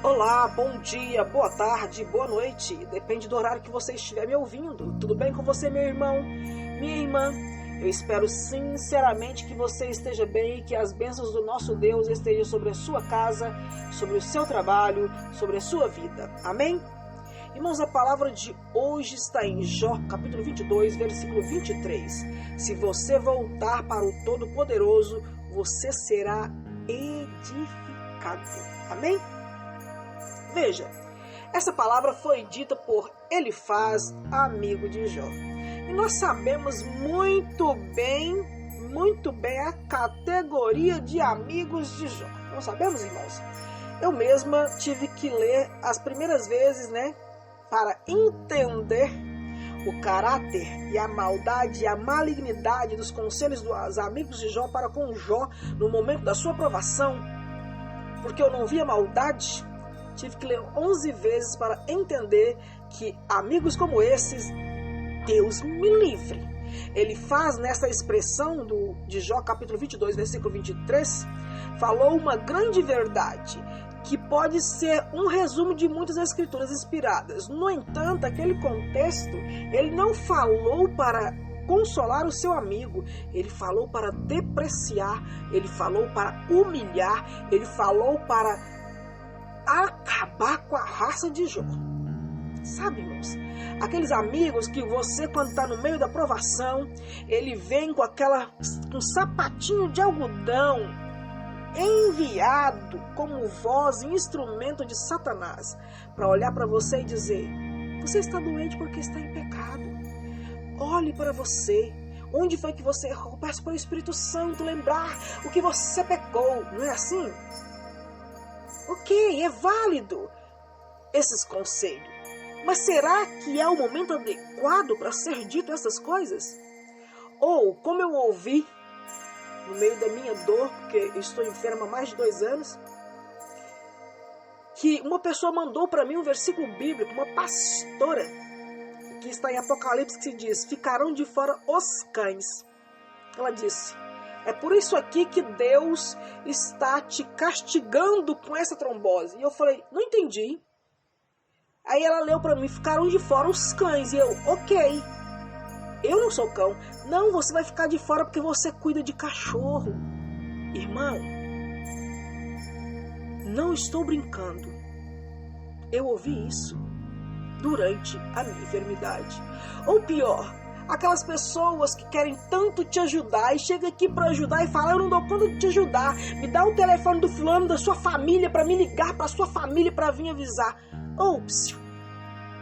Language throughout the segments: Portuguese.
Olá, bom dia, boa tarde, boa noite. Depende do horário que você estiver me ouvindo. Tudo bem com você, meu irmão? Minha irmã? Eu espero sinceramente que você esteja bem e que as bênçãos do nosso Deus estejam sobre a sua casa, sobre o seu trabalho, sobre a sua vida. Amém? Irmãos, a palavra de hoje está em Jó, capítulo 22, versículo 23. Se você voltar para o Todo-Poderoso, você será edificado. Amém? Veja, essa palavra foi dita por Elifaz, amigo de Jó. E nós sabemos muito bem a categoria de amigos de Jó. Não sabemos, irmãos? Eu mesma tive que ler as primeiras vezes, para entender o caráter e a maldade e a malignidade dos conselhos dos amigos de Jó para com Jó no momento da sua provação, porque eu não via maldade. Tive que ler 11 vezes para entender que amigos como esses, Deus me livre. Ele faz nessa expressão de Jó capítulo 22, versículo 23, falou uma grande verdade, que pode ser um resumo de muitas escrituras inspiradas. No entanto, aquele contexto, ele não falou para consolar o seu amigo, ele falou para depreciar, ele falou para humilhar, ele falou para acabar com a raça de Jó. Sabe, irmãos? Aqueles amigos que você, quando está no meio da provação, ele vem com um sapatinho de algodão enviado como voz e instrumento de Satanás para olhar para você e dizer: você está doente porque está em pecado. Olhe para você. Onde foi que você errou? Peça para o Espírito Santo lembrar o que você pecou. Não é assim? Ok, é válido esses conselhos. Mas será que é o momento adequado para ser dito essas coisas? Ou, como eu ouvi no meio da minha dor, porque eu estou enferma há mais de 2 anos, que uma pessoa mandou para mim um versículo bíblico, uma pastora, que está em Apocalipse, que se diz: ficarão de fora os cães. Ela disse: é por isso aqui que Deus está te castigando com essa trombose. E eu falei: não entendi. Aí ela leu para mim: ficaram de fora os cães. E eu: ok, eu não sou cão. Não, você vai ficar de fora porque você cuida de cachorro. Irmão, não estou brincando. Eu ouvi isso durante a minha enfermidade. Ou pior, aquelas pessoas que querem tanto te ajudar e chega aqui para ajudar e fala: eu não dou conta de te ajudar. Me dá o telefone do fulano da sua família para me ligar para a sua família para vir avisar. Ops,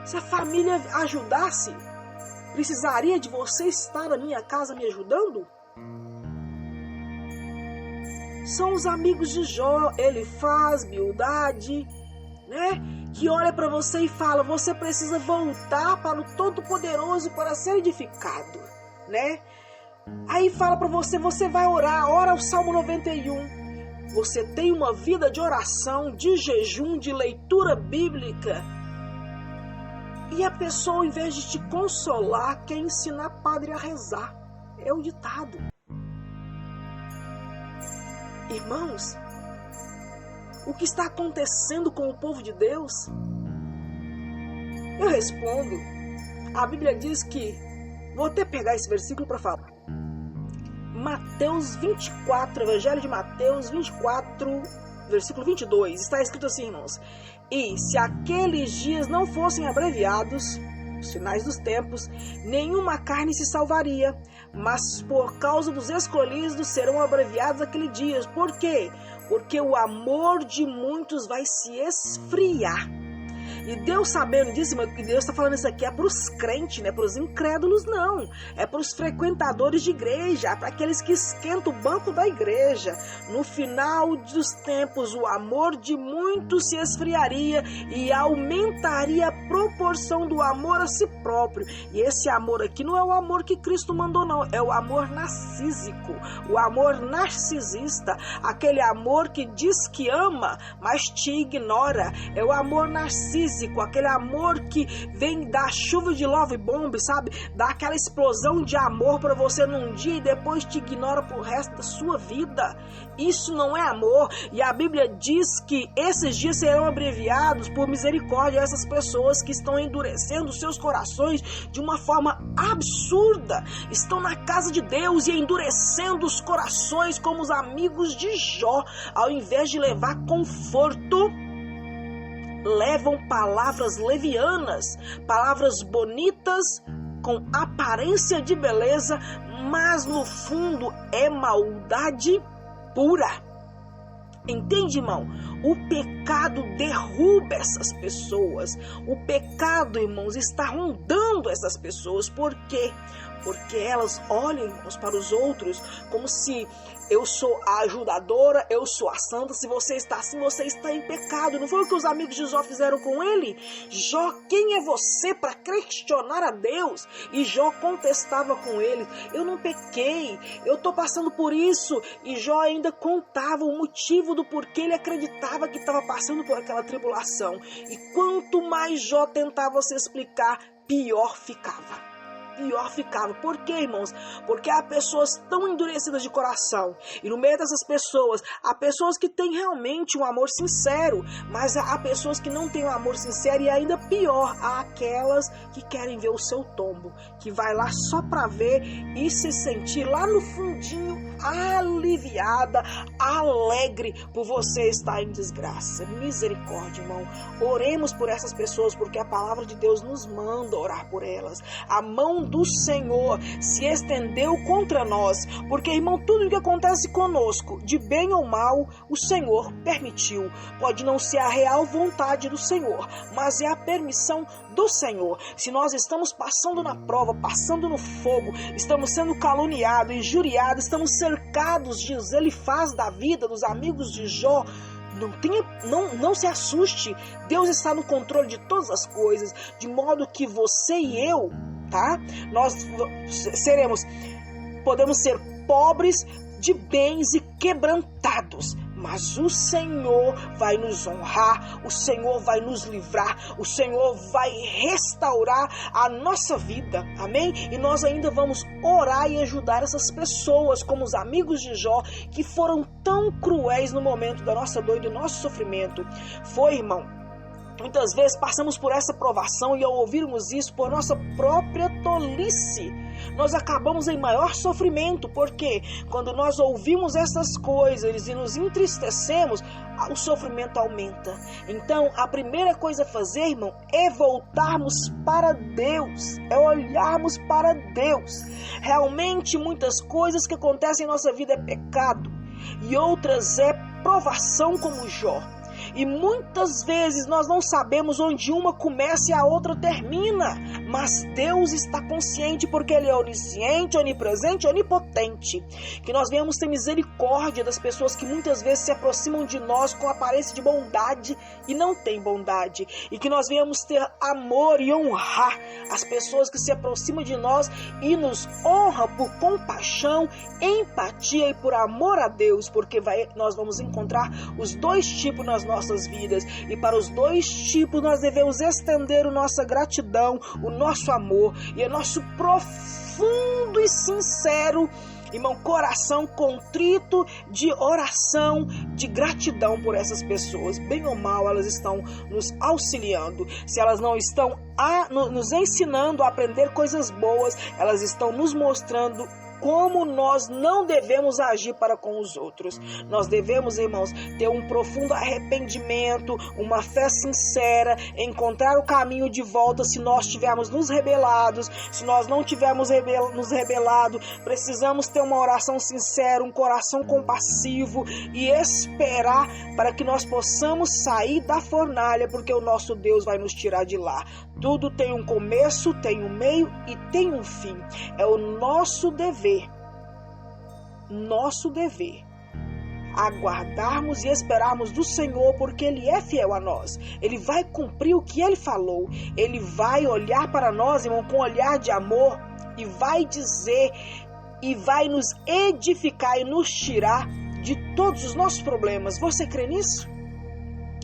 se a família ajudasse, precisaria de você estar na minha casa me ajudando? São os amigos de Jó, Elifaz, Bildade, que olha para você e fala: você precisa voltar para o Todo-Poderoso para ser edificado, Aí fala para você: você vai orar, ora o Salmo 91. Você tem uma vida de oração, de jejum, de leitura bíblica. E a pessoa, ao invés de te consolar, quer ensinar padre a rezar. É o ditado. Irmãos, o que está acontecendo com o povo de Deus? Eu respondo. A Bíblia diz que... vou até pegar esse versículo para falar. Mateus 24, Evangelho de Mateus 24, versículo 22. Está escrito assim, irmãos: e se aqueles dias não fossem abreviados, os finais dos tempos, nenhuma carne se salvaria, mas por causa dos escolhidos serão abreviados aqueles dias. Por quê? Porque o amor de muitos vai se esfriar. E Deus, sabendo disso, que Deus está falando isso aqui, é para os crentes, não é para os incrédulos, não. É para os frequentadores de igreja, é para aqueles que esquentam o banco da igreja. No final dos tempos, o amor de muitos se esfriaria e aumentaria a proporção do amor a si próprio. E esse amor aqui não é o amor que Cristo mandou, não. É o amor narcísico, o amor narcisista, aquele amor que diz que ama, mas te ignora. É o amor narcísico, físico, aquele amor que vem da chuva de love bomb, sabe? Dá aquela explosão de amor para você num dia e depois te ignora pro resto da sua vida. Isso não é amor. E a Bíblia diz que esses dias serão abreviados por misericórdia a essas pessoas que estão endurecendo seus corações de uma forma absurda. Estão na casa de Deus e endurecendo os corações como os amigos de Jó. Ao invés de levar conforto, levam palavras levianas, palavras bonitas com aparência de beleza, mas no fundo é maldade pura. Entende, irmão? O pecado derruba essas pessoas. O pecado, irmãos, está rondando essas pessoas. Por quê? Porque elas olham, irmãos, para os outros como se eu sou a ajudadora, eu sou a santa. Se você está assim, você está em pecado. Não foi o que os amigos de Jó fizeram com ele? Jó, quem é você para questionar a Deus? E Jó contestava com ele: eu não pequei, eu estou passando por isso. E Jó ainda contava o motivo do porquê ele acreditava que estava passando por aquela tribulação. E quanto mais Jó tentava se explicar, pior ficava. Por quê, irmãos? Porque há pessoas tão endurecidas de coração. E no meio dessas pessoas, há pessoas que têm realmente um amor sincero. Mas há pessoas que não têm um amor sincero. E ainda pior, há aquelas que querem ver o seu tombo. Que vai lá só para ver e se sentir lá no fundinho aliviada, alegre por você estar em desgraça. Misericórdia, irmão. Oremos por essas pessoas, porque a palavra de Deus nos manda orar por elas. A mão do Senhor se estendeu contra nós, porque, irmão, tudo o que acontece conosco, de bem ou mal, o Senhor permitiu. Pode não ser a real vontade do Senhor, mas é a permissão do Senhor. Se nós estamos passando na prova, passando no fogo, estamos sendo caluniados, injuriados, estamos cercados de Elifaz da vida, dos amigos de Jó, não se assuste. Deus está no controle de todas as coisas, de modo que você e eu, tá? Nós podemos ser pobres de bens e quebrantados, mas o Senhor vai nos honrar, o Senhor vai nos livrar, o Senhor vai restaurar a nossa vida, amém? E nós ainda vamos orar e ajudar essas pessoas, como os amigos de Jó, que foram tão cruéis no momento da nossa dor e do nosso sofrimento. Foi, irmão, muitas vezes passamos por essa provação e ao ouvirmos isso por nossa própria tolice, nós acabamos em maior sofrimento, porque quando nós ouvimos essas coisas e nos entristecemos, o sofrimento aumenta. Então, a primeira coisa a fazer, irmão, é voltarmos para Deus, é olharmos para Deus. Realmente, muitas coisas que acontecem em nossa vida é pecado e outras é provação, como Jó. E muitas vezes nós não sabemos onde uma começa e a outra termina. Mas Deus está consciente, porque Ele é onisciente, onipresente, onipotente. Que nós venhamos ter misericórdia das pessoas que muitas vezes se aproximam de nós com aparência de bondade e não têm bondade. E que nós venhamos ter amor e honrar as pessoas que se aproximam de nós e nos honram por compaixão, empatia e por amor a Deus. Porque nós vamos encontrar os dois tipos nas nossas vidas, e para os dois tipos nós devemos estender a nossa gratidão, o nosso amor e o nosso profundo e sincero, irmão, coração contrito de oração, de gratidão por essas pessoas. Bem ou mal, elas estão nos auxiliando. Se elas não estão nos ensinando a aprender coisas boas, elas estão nos mostrando como nós não devemos agir para com os outros. Nós devemos, irmãos, ter um profundo arrependimento, uma fé sincera, encontrar o caminho de volta se nós tivermos nos rebelados. Se nós não tivermos nos rebelado, precisamos ter uma oração sincera, um coração compassivo e esperar para que nós possamos sair da fornalha, porque o nosso Deus vai nos tirar de lá. Tudo tem um começo, tem um meio e tem um fim. É o nosso dever, aguardarmos e esperarmos do Senhor, porque Ele é fiel a nós. Ele vai cumprir o que Ele falou. Ele vai olhar para nós, irmão, com um olhar de amor e vai dizer e vai nos edificar e nos tirar de todos os nossos problemas. Você crê nisso?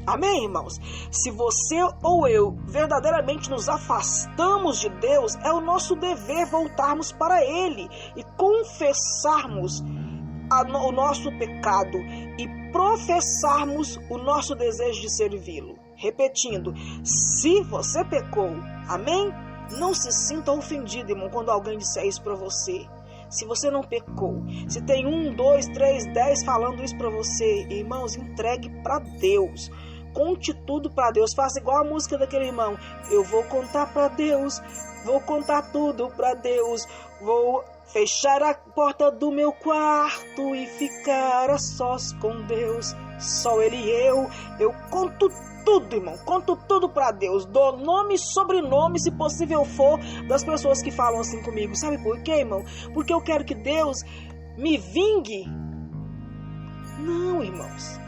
Amém, irmãos? Se você ou eu verdadeiramente nos afastamos de Deus, é o nosso dever voltarmos para Ele e confessarmos o nosso pecado e professarmos o nosso desejo de servi-lo. Repetindo, se você pecou, amém? Não se sinta ofendido, irmão, quando alguém disser isso para você. Se você não pecou, se tem 1, 2, 3, 10 falando isso para você, irmãos, entregue para Deus. Conte tudo para Deus. Faça igual a música daquele irmão. Eu vou contar para Deus, vou contar tudo para Deus, vou fechar a porta do meu quarto e ficar a sós com Deus. Só Ele e eu conto tudo, irmão. Conto tudo para Deus. Dou nome e sobrenome, se possível for, das pessoas que falam assim comigo. Sabe por quê, irmão? Porque eu quero que Deus me vingue. Não, irmãos.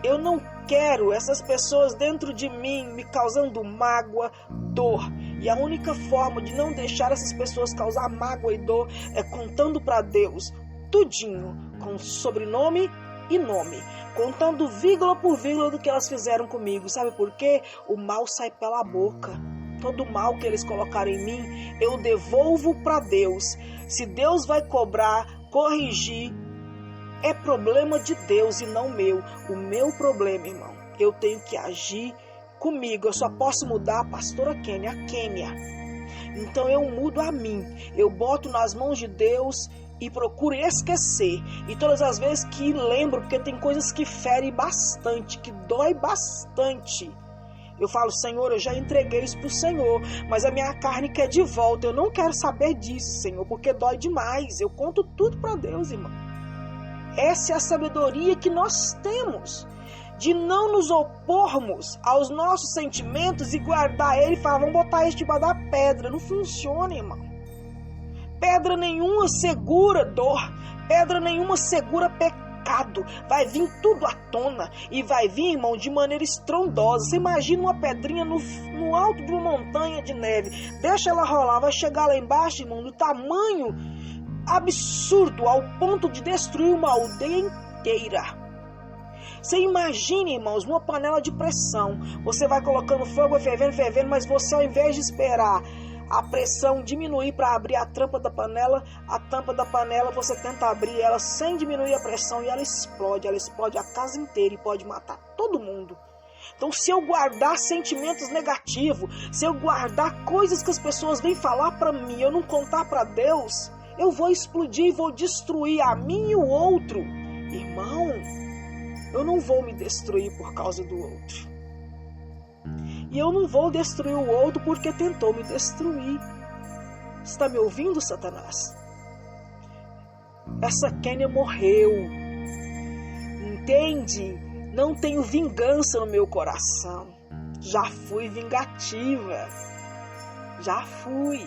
Eu não quero essas pessoas dentro de mim me causando mágoa, dor. E a única forma de não deixar essas pessoas causar mágoa e dor é contando para Deus tudinho, com sobrenome e nome, contando vírgula por vírgula do que elas fizeram comigo. Sabe por quê? O mal sai pela boca. Todo mal que eles colocaram em mim, eu devolvo para Deus. Se Deus vai cobrar, corrigir, é problema de Deus e não meu. O meu problema, irmão, eu tenho que agir comigo. Eu só posso mudar a pastora Kênia, a Kênia. Então eu mudo a mim. Eu boto nas mãos de Deus e procuro esquecer. E todas as vezes que lembro, porque tem coisas que ferem bastante, que dói bastante, eu falo, Senhor, eu já entreguei isso para o Senhor, mas a minha carne quer de volta. Eu não quero saber disso, Senhor, porque dói demais. Eu conto tudo para Deus, irmão. Essa é a sabedoria que nós temos, de não nos opormos aos nossos sentimentos e guardar ele e falar, vamos botar isso debaixo da pedra. Não funciona, irmão. Pedra nenhuma segura dor, pedra nenhuma segura pecado. Vai vir tudo à tona e vai vir, irmão, de maneira estrondosa. Você imagina uma pedrinha no alto de uma montanha de neve, deixa ela rolar, vai chegar lá embaixo, irmão, do tamanho absurdo, ao ponto de destruir uma aldeia inteira. Você imagina, irmãos, uma panela de pressão. Você vai colocando fogo, fervendo, mas você, ao invés de esperar a pressão diminuir para abrir a tampa da panela, você tenta abrir ela sem diminuir a pressão e ela explode a casa inteira e pode matar todo mundo. Então, se eu guardar sentimentos negativos, se eu guardar coisas que as pessoas vêm falar para mim, eu não contar para Deus, eu vou explodir e vou destruir a mim e o outro. Irmão, eu não vou me destruir por causa do outro. E eu não vou destruir o outro porque tentou me destruir. Está me ouvindo, Satanás? Essa Kênia morreu. Entende? Não tenho vingança no meu coração. Já fui vingativa. Já fui.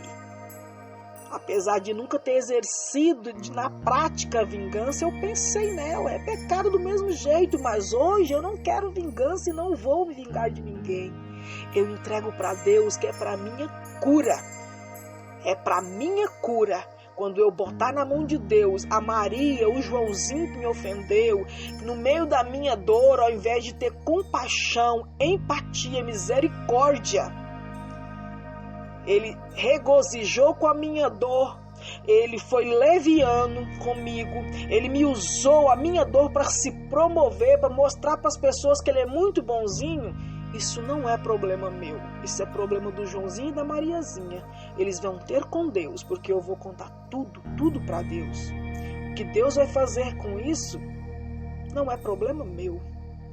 Apesar de nunca ter exercido na prática a vingança, eu pensei nela. É pecado do mesmo jeito, mas hoje eu não quero vingança e não vou me vingar de ninguém. Eu entrego para Deus, que é para minha cura. É para minha cura. Quando eu botar na mão de Deus a Maria, o Joãozinho que me ofendeu, no meio da minha dor, ao invés de ter compaixão, empatia, misericórdia, ele regozijou com a minha dor, ele foi leviano comigo, ele me usou a minha dor para se promover, para mostrar para as pessoas que ele é muito bonzinho. Isso não é problema meu, isso é problema do Joãozinho e da Mariazinha. Eles vão ter com Deus, porque eu vou contar tudo para Deus. O que Deus vai fazer com isso não é problema meu.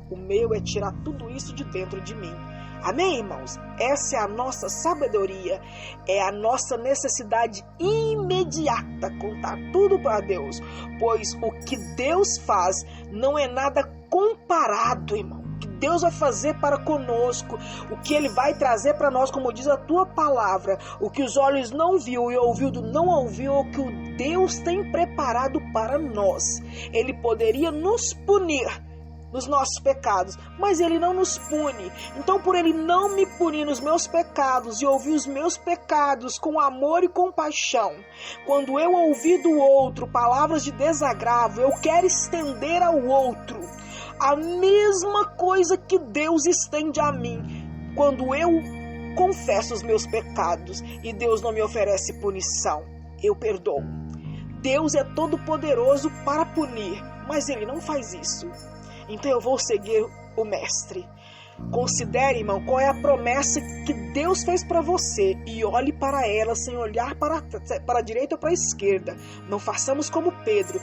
O meu é tirar tudo isso de dentro de mim. Amém, irmãos? Essa é a nossa sabedoria, é a nossa necessidade imediata, contar tudo para Deus, pois o que Deus faz não é nada comparado, irmão. O que Deus vai fazer para conosco, o que Ele vai trazer para nós, como diz a Tua palavra, o que os olhos não viu e o ouvido não ouviu, o que o Deus tem preparado para nós. Ele poderia nos punir nos nossos pecados, mas Ele não nos pune. Então, por Ele não me punir nos meus pecados e ouvir os meus pecados com amor e compaixão, quando eu ouvir do outro palavras de desagravo, eu quero estender ao outro a mesma coisa que Deus estende a mim quando eu confesso os meus pecados e Deus não me oferece punição. Eu perdoo. Deus é todo poderoso para punir, mas Ele não faz isso. Então eu vou seguir o Mestre. Considere, irmão, qual é a promessa que Deus fez para você e olhe para ela sem olhar para a direita ou para a esquerda. Não façamos como Pedro,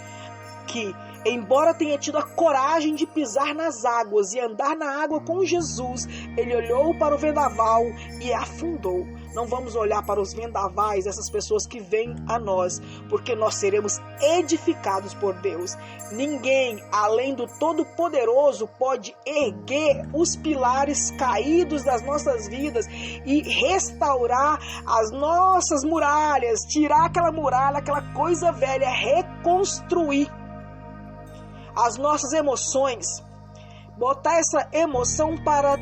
que, embora tenha tido a coragem de pisar nas águas e andar na água com Jesus, ele olhou para o vendaval e afundou. Não vamos olhar para os vendavais dessas pessoas que vêm a nós, porque nós seremos edificados por Deus. Ninguém, além do Todo-Poderoso, pode erguer os pilares caídos das nossas vidas e restaurar as nossas muralhas, tirar aquela muralha, aquela coisa velha, reconstruir as nossas emoções, botar essa emoção para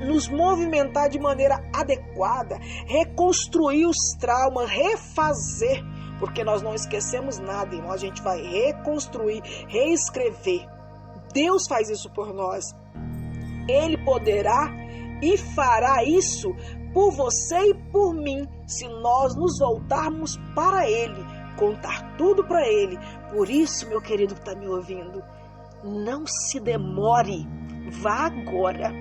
nos movimentar de maneira adequada, reconstruir os traumas, refazer, porque nós não esquecemos nada, irmão. A gente vai reconstruir, reescrever. Deus faz isso por nós. Ele poderá e fará isso por você e por mim, se nós nos voltarmos para Ele, contar tudo para Ele. Por isso, meu querido que está me ouvindo, não se demore, vá agora,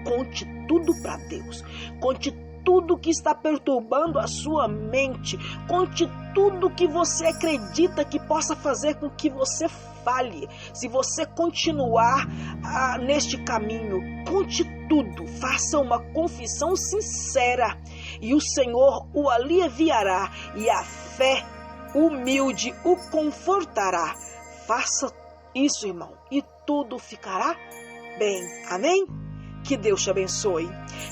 conte tudo para Deus, conte tudo que está perturbando a sua mente, conte tudo que você acredita que possa fazer com que você falhe. Se você continuar neste caminho, conte tudo, faça uma confissão sincera e o Senhor o aliviará e a fé humilde o confortará. Faça isso, irmão, e tudo ficará bem. Amém? Que Deus te abençoe.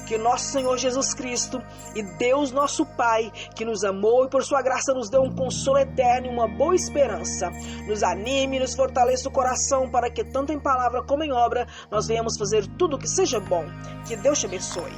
Que nosso Senhor Jesus Cristo e Deus nosso Pai, que nos amou e por sua graça nos deu um consolo eterno e uma boa esperança, nos anime e nos fortaleça o coração para que tanto em palavra como em obra nós venhamos fazer tudo o que seja bom. Que Deus te abençoe.